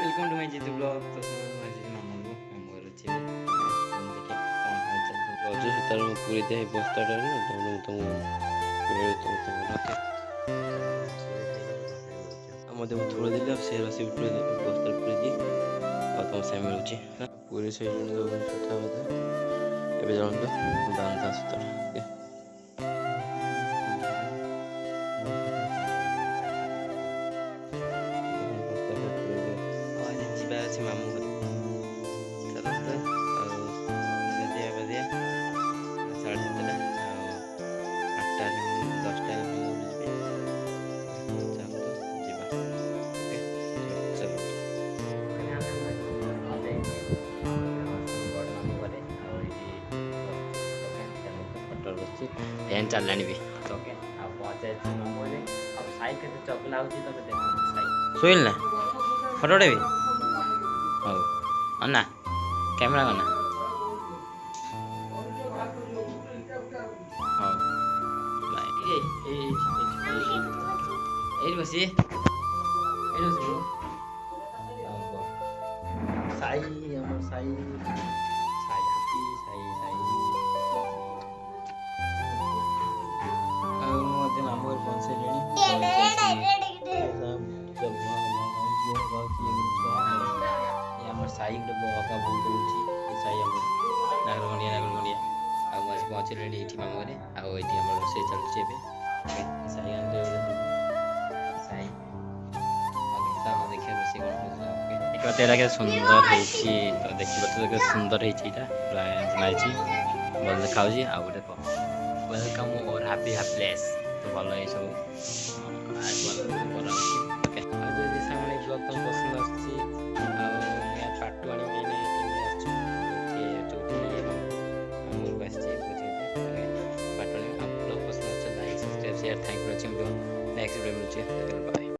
Welcome to my Jitu blog. तो आज मामू को मामू घर अच्छे देखिए कौन हाल चाल रज सूतार पूरी दे बस्ताटा तुमको मिलू तुम ओके मत थोड़ी देली से रसी बस्तार पूरी दी तुम से मिलूँ पूरी से सूता बता ए जानते दांता सूतार ଅଛି ମାମୁଁ ଘର ଚାଲନ୍ତୁ ଆଉ ଗାଧିଆ ପାଧିଆ 7:30 ଆଉ 8ଟା 10ଟା ଯିବି ଚାଲନ୍ତୁ ଯିବା ଓକେ ଚାଲନ୍ତୁ ଫଟୋ ବସିଛି ଫ୍ୟାନ୍ ଚାଲିଲାଣି ବି ଓକେ ଆଉ ପହଞ୍ଚାଇଛି ମାମୁଁ ଘରେ ଆଉ ସାଇ କେତେ ଚଗଲା ହେଉଛି ତମେ ଦେଖ ସାଇ ଶୋଇଲ ନା ଫଟୋ ଉଠେଇବି ହଉ ଅନା କ୍ୟାମେରା କନା ହଉ ଏଇଠି ବସି ଏଇଠି ବସିବୁ ସାଇ ଆମର ସାଇ ସାଇ ହାତୀ ସାଇ ସାଇ ଆଉ ମୁଁ ମଧ୍ୟ ମାମୁଁ ଘରେ ପହଞ୍ଚାଇଲିଣି साई गोटे बहका बहुत होती साई नागरगंडिया नागरगंडिया आज पहुँचल ये मामू घरे आम रोसे चलती साई आने साई देखिए रोसे कौन तेरा सुंदर हो तो देखिए तो सुंदर होती भल देखा आ गए वेलकम और हैप्पी हैप्पीनेस तो भल ये सब ओके आज सामने ब्लॉग तुम पसंद आसी पार्ट 1 में thank you for watching next video मिलती है।